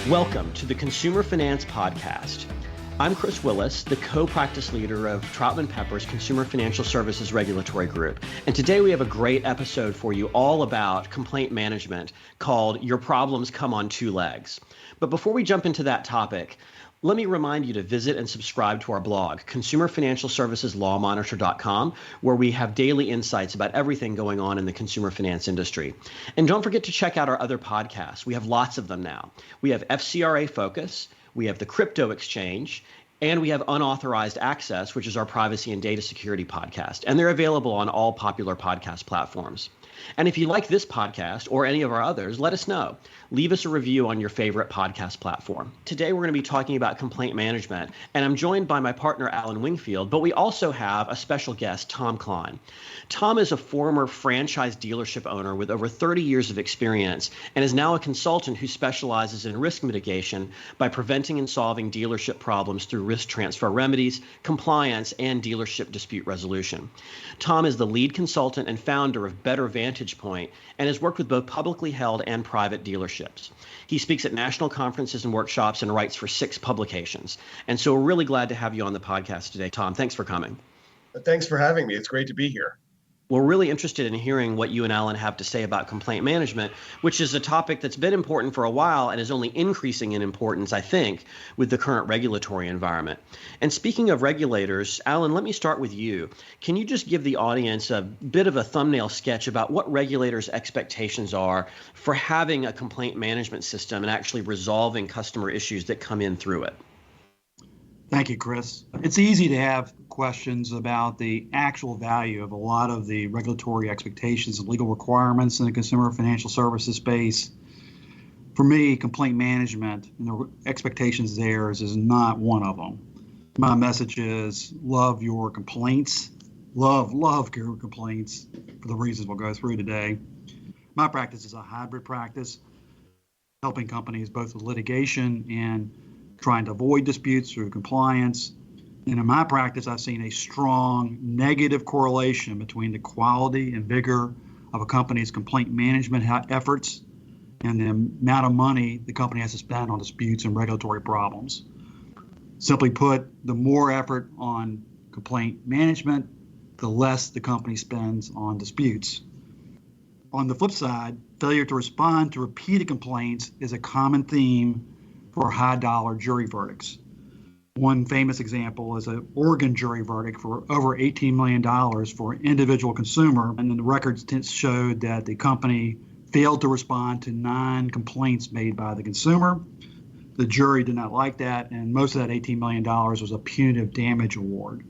Welcome to the Consumer Finance Podcast. I'm Chris Willis, the co-practice leader of Troutman Pepper's Consumer Financial Services Regulatory Group. And today we have a great episode for you all about complaint management called Your Problems Come on Two Legs. But before we jump into that topic, let me remind you to visit and subscribe to our blog, consumerfinancialserviceslawmonitor.com, where we have daily insights about everything going on in the consumer finance industry. And don't forget to check out our other podcasts. We have lots of them now. We have FCRA Focus, we have the Crypto Exchange, and we have Unauthorized Access, which is our privacy and data security podcast. And they're available on all popular podcast platforms. And if you like this podcast or any of our others, let us know. Leave us a review on your favorite podcast platform. Today, we're going to be talking about complaint management, and I'm joined by my partner, Alan Wingfield, but we also have a special guest, Tom Kline. Tom is a former franchise dealership owner with over 30 years of experience and is now a consultant who specializes in risk mitigation by preventing and solving dealership problems through risk transfer remedies, compliance, and dealership dispute resolution. Tom is the lead consultant and founder of Better Vantage Point and has worked with both publicly held and private dealerships. He speaks at national conferences and workshops and writes for 6 publications. And so we're really glad to have you on the podcast today, Tom. Thanks for coming. Thanks for having me. It's great to be here. We're really interested in hearing what you and Alan have to say about complaint management, which is a topic that's been important for a while and is only increasing in importance, I think, with the current regulatory environment. And speaking of regulators, Alan, let me start with you. Can you just give the audience a bit of a thumbnail sketch about what regulators' expectations are for having a complaint management system and actually resolving customer issues that come in through it? Thank you, Chris. It's easy to have questions about the actual value of a lot of the regulatory expectations and legal requirements in the consumer financial services space. For me, complaint management and the expectations there is not one of them. My message is love your complaints. Love your complaints for the reasons we'll go through today. My practice is a hybrid practice, helping companies both with litigation and trying to avoid disputes through compliance. And in my practice, I've seen a strong negative correlation between the quality and vigor of a company's complaint management efforts and the amount of money the company has to spend on disputes and regulatory problems. Simply put, the more effort on complaint management, the less the company spends on disputes. On the flip side, failure to respond to repeated complaints is a common theme for high-dollar jury verdicts. One famous example is an Oregon jury verdict for over $18 million for an individual consumer, and then the records showed that the company failed to respond to 9 complaints made by the consumer. The jury did not like that, and most of that $18 million was a punitive damage award.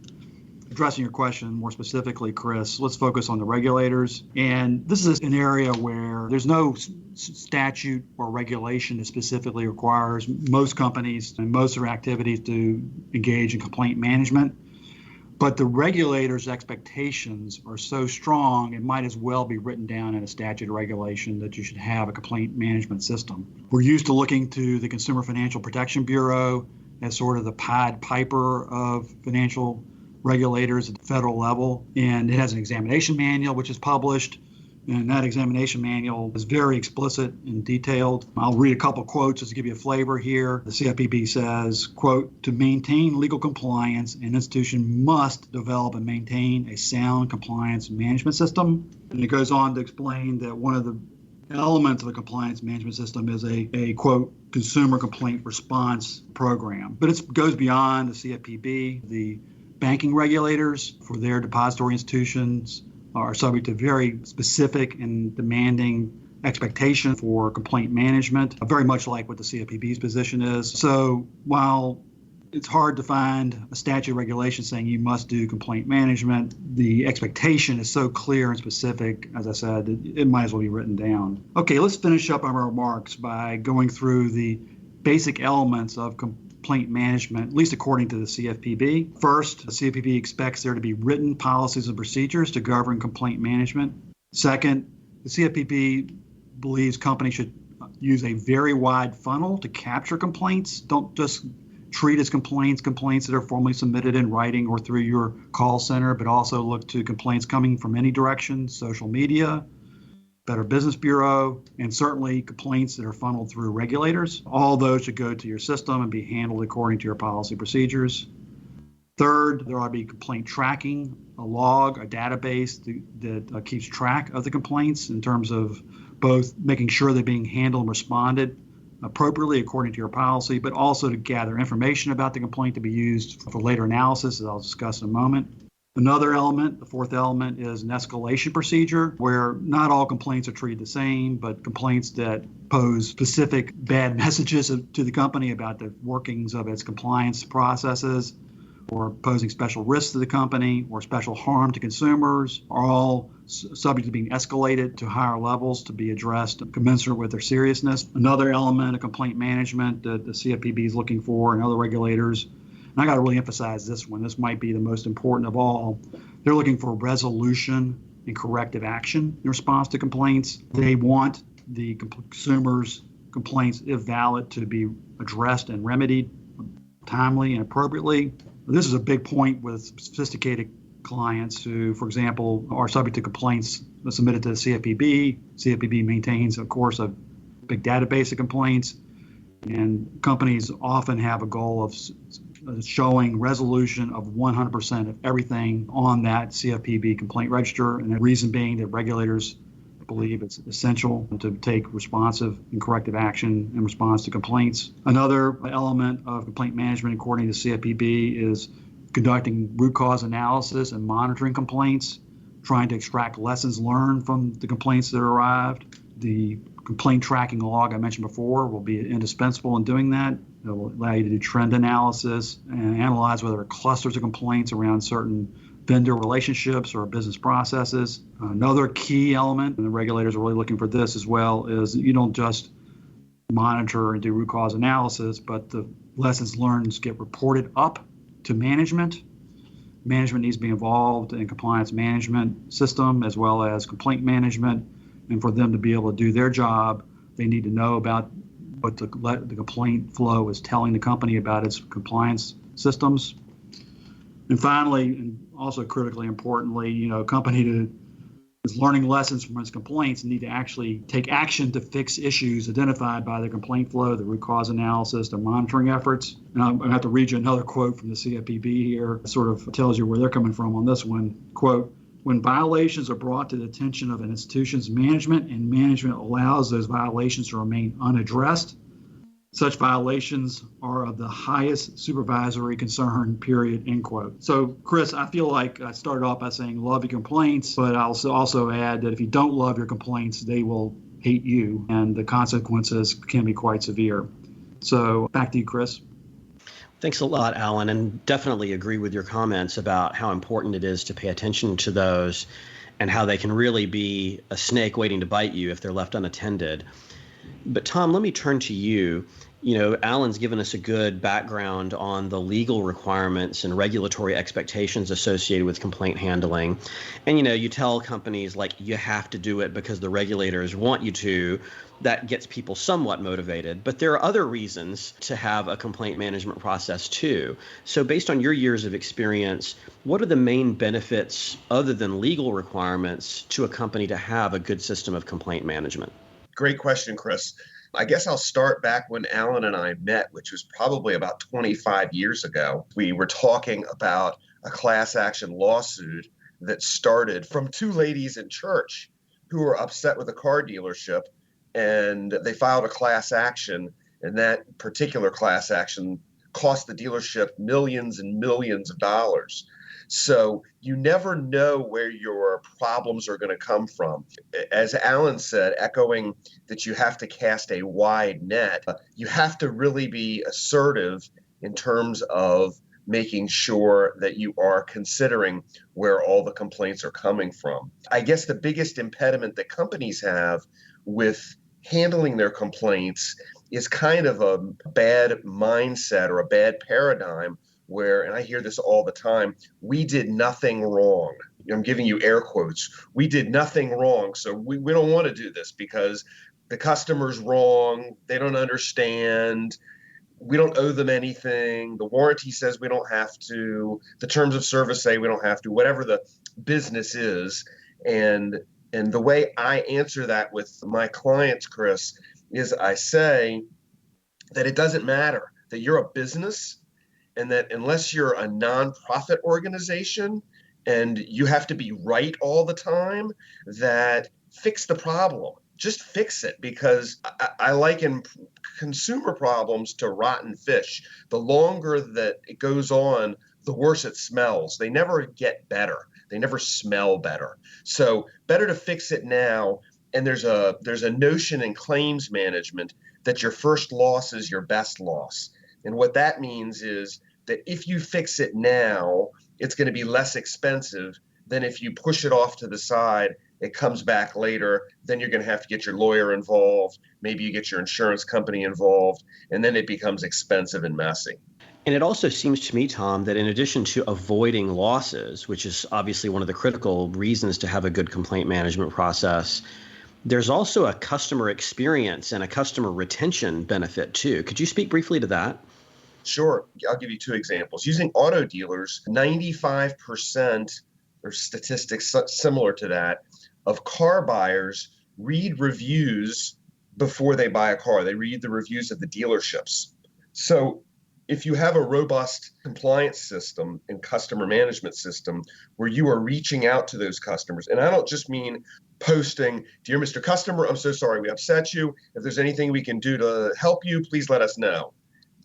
Addressing your question more specifically, Chris, let's focus on the regulators. And this is an area where there's no statute or regulation that specifically requires most companies and most of their activities to engage in complaint management. But the regulators' expectations are so strong, it might as well be written down in a statute or regulation that you should have a complaint management system. We're used to looking to the Consumer Financial Protection Bureau as sort of the Pied Piper of financial regulators at the federal level, and it has an examination manual which is published, and that examination manual is very explicit and detailed. I'll read a couple quotes just to give you a flavor here. The CFPB says, quote, "To maintain legal compliance, an institution must develop and maintain a sound compliance management system." And it goes on to explain that one of the elements of a compliance management system is a quote, consumer complaint response program. But it goes beyond the CFPB. The banking regulators for their depository institutions are subject to very specific and demanding expectation for complaint management, very much like what the CFPB's position is. So while it's hard to find a statute regulation saying you must do complaint management, the expectation is so clear and specific, as I said, it might as well be written down. Okay, let's finish up our remarks by going through the basic elements of complaint management, at least according to the CFPB. First, the CFPB expects there to be written policies and procedures to govern complaint management. Second, the CFPB believes companies should use a very wide funnel to capture complaints. Don't just treat as complaints that are formally submitted in writing or through your call center, but also look to complaints coming from any direction, social media, Better Business Bureau, and certainly complaints that are funneled through regulators. All those should go to your system and be handled according to your policy procedures. Third, there ought to be complaint tracking, a log, a database that keeps track of the complaints in terms of both making sure they're being handled and responded appropriately according to your policy, but also to gather information about the complaint to be used for later analysis, as I'll discuss in a moment. Another element, the fourth element, is an escalation procedure where not all complaints are treated the same, but complaints that pose specific bad messages to the company about the workings of its compliance processes, or posing special risks to the company or special harm to consumers are all subject to being escalated to higher levels to be addressed commensurate with their seriousness. Another element of complaint management that the CFPB is looking for and other regulators, and I got to really emphasize this one, this might be the most important of all, they're looking for resolution and corrective action in response to complaints. They want the consumers' complaints, if valid, to be addressed and remedied timely and appropriately. This is a big point with sophisticated clients who, for example, are subject to complaints submitted to the CFPB. CFPB maintains, of course, a big database of complaints, and companies often have a goal of showing resolution of 100% of everything on that CFPB complaint register, and the reason being that regulators believe it's essential to take responsive and corrective action in response to complaints. Another element of complaint management, according to CFPB, is conducting root cause analysis and monitoring complaints, trying to extract lessons learned from the complaints that arrived. The complaint tracking log I mentioned before will be indispensable in doing that. It will allow you to do trend analysis and analyze whether there are clusters of complaints around certain vendor relationships or business processes. Another key element, and the regulators are really looking for this as well, is you don't just monitor and do root cause analysis, but the lessons learned get reported up to management. Management needs to be involved in compliance management system as well as complaint management. And for them to be able to do their job, they need to know about what the complaint flow is telling the company about its compliance systems. And finally, and also critically importantly, a company that is learning lessons from its complaints need to actually take action to fix issues identified by the complaint flow, the root cause analysis, the monitoring efforts. And I'm going to have to read you another quote from the CFPB here. It sort of tells you where they're coming from on this one. Quote, "When violations are brought to the attention of an institution's management and management allows those violations to remain unaddressed, such violations are of the highest supervisory concern, period," end quote. So, Chris, I feel like I started off by saying love your complaints, but I'll also add that if you don't love your complaints, they will hate you, and the consequences can be quite severe. So back to you, Chris. Thanks a lot, Alan, and definitely agree with your comments about how important it is to pay attention to those and how they can really be a snake waiting to bite you if they're left unattended. But Tom, let me turn to you. Alan's given us a good background on the legal requirements and regulatory expectations associated with complaint handling. And, you tell companies like you have to do it because the regulators want you to. That gets people somewhat motivated. But there are other reasons to have a complaint management process too. So based on your years of experience, what are the main benefits other than legal requirements to a company to have a good system of complaint management? Great question, Chris. I guess I'll start back when Alan and I met, which was probably about 25 years ago. We were talking about a class action lawsuit that started from two ladies in church who were upset with a car dealership, and they filed a class action, and that particular class action cost the dealership millions and millions of dollars. So you never know where your problems are going to come from. As Alan said, echoing that you have to cast a wide net, you have to really be assertive in terms of making sure that you are considering where all the complaints are coming from. I guess the biggest impediment that companies have with handling their complaints is kind of a bad mindset or a bad paradigm where, and I hear this all the time, we did nothing wrong. I'm giving you air quotes. We did nothing wrong, so we don't want to do this because the customer's wrong, they don't understand, we don't owe them anything, the warranty says we don't have to, the terms of service say we don't have to, whatever the business is. And And the way I answer that with my clients, Chris, is I say that it doesn't matter that you're a business and that unless you're a nonprofit organization and you have to be right all the time, that fix the problem. Just fix it, because I liken consumer problems to rotten fish. The longer that it goes on, the worse it smells. They never get better. They never smell better. So better to fix it now. And there's a notion in claims management that your first loss is your best loss. And what that means is that if you fix it now, it's going to be less expensive than if you push it off to the side. It comes back later, then you're going to have to get your lawyer involved. Maybe you get your insurance company involved, and then it becomes expensive and messy. And it also seems to me, Tom, that in addition to avoiding losses, which is obviously one of the critical reasons to have a good complaint management process, there's also a customer experience and a customer retention benefit too. Could you speak briefly to that? Sure. I'll give you two examples. Using auto dealers, 95%, or statistics similar to that, of car buyers read reviews before they buy a car. They read the reviews of the dealerships. So if you have a robust compliance system and customer management system where you are reaching out to those customers, and I don't just mean posting, "Dear Mr. Customer, I'm so sorry we upset you. If there's anything we can do to help you, please let us know."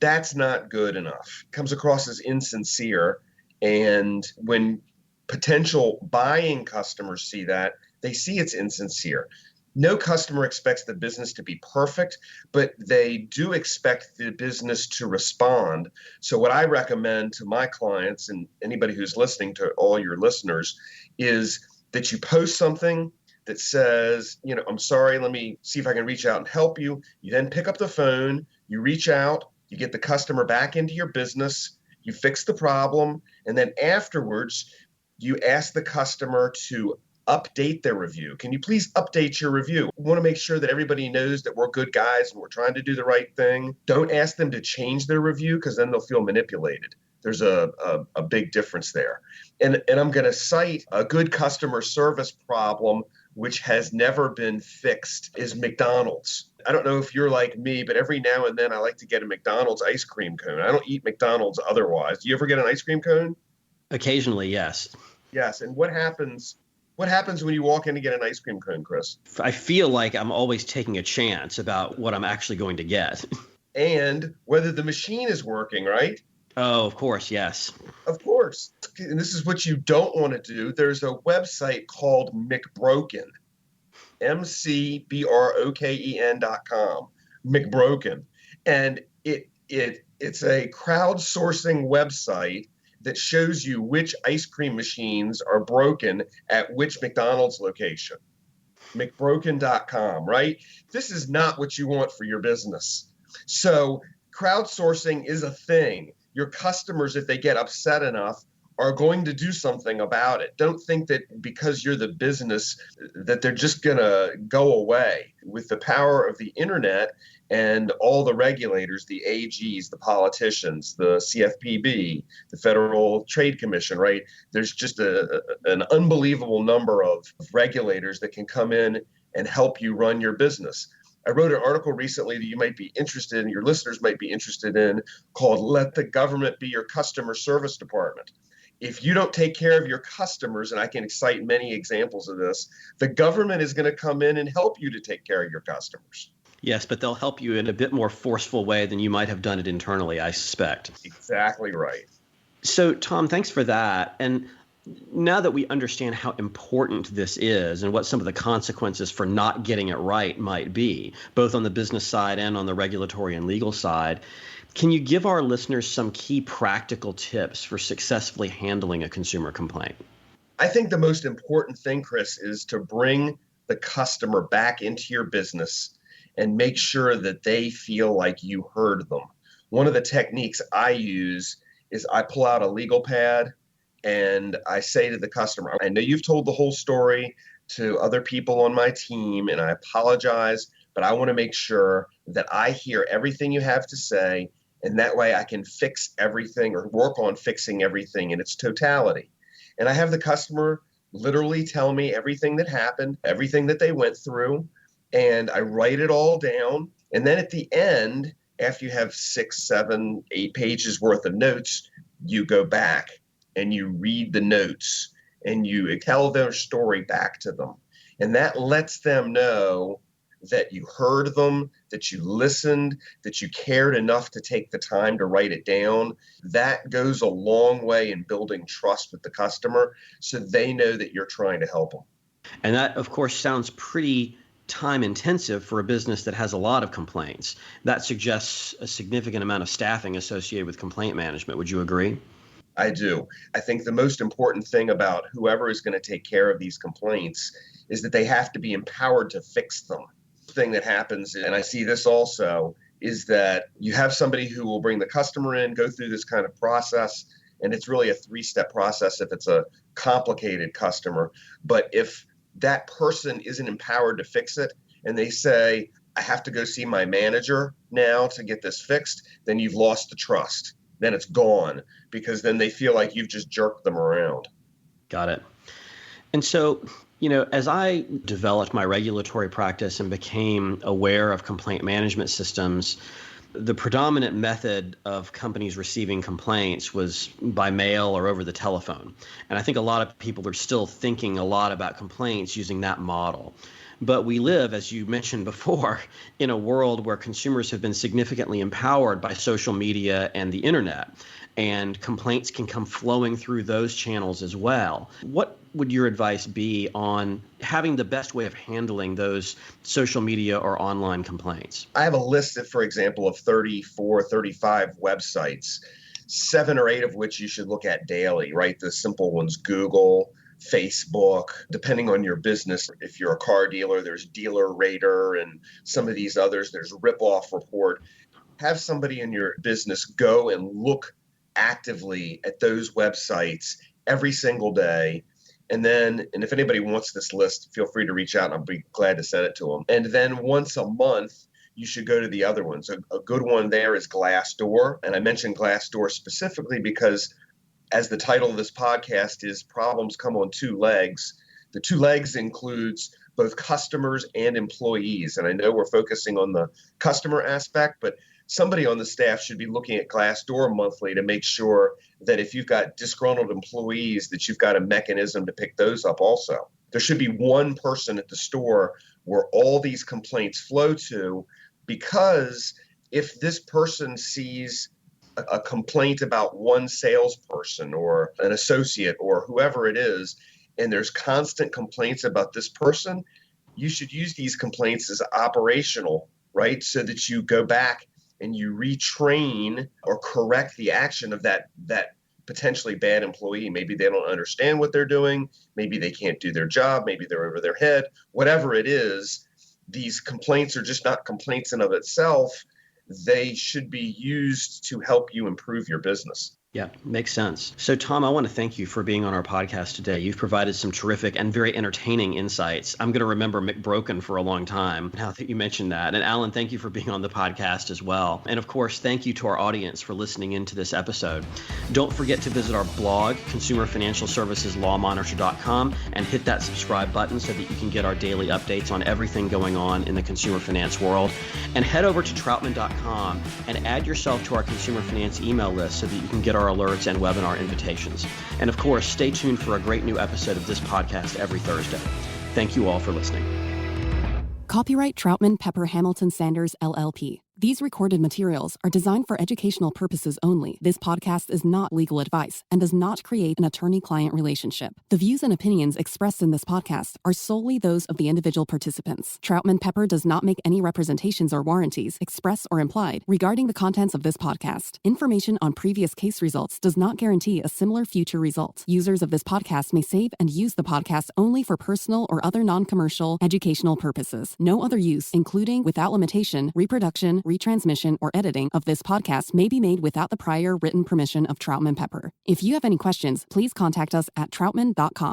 That's not good enough. It comes across as insincere. And when potential buying customers see that, they see it's insincere. No customer expects the business to be perfect, but they do expect the business to respond. So what I recommend to my clients and anybody who's listening, to all your listeners, is that you post something that says, "I'm sorry, let me see if I can reach out and help you." You then pick up the phone, you reach out, you get the customer back into your business, you fix the problem, and then afterwards, you ask the customer to update their review. "Can you please update your review? We want to make sure that everybody knows that we're good guys and we're trying to do the right thing." Don't ask them to change their review, because then they'll feel manipulated. There's a big difference there. And I'm going to cite a good customer service problem which has never been fixed is McDonald's. I don't know if you're like me, but every now and then I like to get a McDonald's ice cream cone. I don't eat McDonald's otherwise. Do you ever get an ice cream cone? Occasionally, yes. Yes. And what happens when you walk in to get an ice cream cone, Chris? I feel like I'm always taking a chance about what I'm actually going to get. And whether the machine is working, right? Oh, of course, yes. Of course. And this is what you don't want to do. There's a website called McBroken, McBroken.com, McBroken. And it's a crowdsourcing website that shows you which ice cream machines are broken at which McDonald's location. McBroken.com, right? This is not what you want for your business. So crowdsourcing is a thing. Your customers, if they get upset enough, are going to do something about it. Don't think that because you're the business that they're just going to go away. With the power of the internet and all the regulators, the AGs, the politicians, the CFPB, the Federal Trade Commission, right? There's just an unbelievable number of regulators that can come in and help you run your business. I wrote an article recently that you might be interested in, your listeners might be interested in, called "Let the Government Be Your Customer Service Department." If you don't take care of your customers, and I can cite many examples of this, the government is going to come in and help you to take care of your customers. Yes, but they'll help you in a bit more forceful way than you might have done it internally, I suspect. Exactly right. So, Tom, thanks for that. And now that we understand how important this is and what some of the consequences for not getting it right might be, both on the business side and on the regulatory and legal side, can you give our listeners some key practical tips for successfully handling a consumer complaint? I think the most important thing, Chris, is to bring the customer back into your business and make sure that they feel like you heard them. One of the techniques I use is I pull out a legal pad and I say to the customer, "I know you've told the whole story to other people on my team, and I apologize, but I want to make sure that I hear everything you have to say, and that way I can fix everything or work on fixing everything in its totality." And I have the customer literally tell me everything that happened, everything that they went through, and I write it all down. And then at the end, after you have 6, 7, 8 pages worth of notes, you go back and you read the notes and you tell their story back to them. And that lets them know that you heard them, that you listened, that you cared enough to take the time to write it down. That goes a long way in building trust with the customer so they know that you're trying to help them. And that, of course, sounds pretty time intensive for a business that has a lot of complaints. That suggests a significant amount of staffing associated with complaint management. Would you agree? I do. I think the most important thing about whoever is going to take care of these complaints is that they have to be empowered to fix them. Thing that happens, and I see this also, is that you have somebody who will bring the customer in, go through this kind of process, and it's really a 3-step process if it's a complicated customer. But if that person isn't empowered to fix it and they say, I have to go see my manager now to get this fixed, then you've lost the trust. Then it's gone, because then they feel like you've just jerked them around. Got it. And so, as I developed my regulatory practice and became aware of complaint management systems, the predominant method of companies receiving complaints was by mail or over the telephone. And I think a lot of people are still thinking a lot about complaints using that model. But we live, as you mentioned before, in a world where consumers have been significantly empowered by social media and the internet, and complaints can come flowing through those channels as well. What would your advice be on having the best way of handling those social media or online complaints? I have a list of, for example, of 34, 35 websites, 7 or 8 of which you should look at daily, right? The simple ones, Google, Facebook, depending on your business. If you're a car dealer, there's Dealer Rater, and some of these others, there's Ripoff Report. Have somebody in your business go and look actively at those websites every single day. And if anybody wants this list, feel free to reach out and I'll be glad to send it to them. And then once a month, you should go to the other ones. A good one there is Glassdoor. And I mentioned Glassdoor specifically because, as the title of this podcast is, Problems Come on 2 Legs. The 2 legs includes both customers and employees. And I know we're focusing on the customer aspect, but somebody on the staff should be looking at Glassdoor monthly to make sure that if you've got disgruntled employees, that you've got a mechanism to pick those up also. There should be one person at the store where all these complaints flow to, because if this person sees a complaint about one salesperson or an associate or whoever it is, and there's constant complaints about this person, you should use these complaints as operational, right? So that you go back and you retrain or correct the action of that potentially bad employee. Maybe they don't understand what they're doing. Maybe they can't do their job. Maybe they're over their head. Whatever it is, these complaints are just not complaints in of itself. They should be used to help you improve your business. Yeah, makes sense. So, Tom, I want to thank you for being on our podcast today. You've provided some terrific and very entertaining insights. I'm going to remember McBroken for a long time now that you mentioned that. And Alan, thank you for being on the podcast as well. And of course, thank you to our audience for listening into this episode. Don't forget to visit our blog, consumerfinancialserviceslawmonitor.com, and hit that subscribe button so that you can get our daily updates on everything going on in the consumer finance world. And head over to troutman.com and add yourself to our consumer finance email list so that you can get our alerts and webinar invitations. And of course, stay tuned for a great new episode of this podcast every Thursday. Thank you all for listening. Copyright Troutman Pepper Hamilton Sanders, LLP. These recorded materials are designed for educational purposes only. This podcast is not legal advice and does not create an attorney-client relationship. The views and opinions expressed in this podcast are solely those of the individual participants. Troutman Pepper does not make any representations or warranties, express or implied, regarding the contents of this podcast. Information on previous case results does not guarantee a similar future result. Users of this podcast may save and use the podcast only for personal or other non-commercial educational purposes. No other use, including, without limitation, reproduction, retransmission, or editing of this podcast may be made without the prior written permission of Troutman Pepper. If you have any questions, please contact us at troutman.com.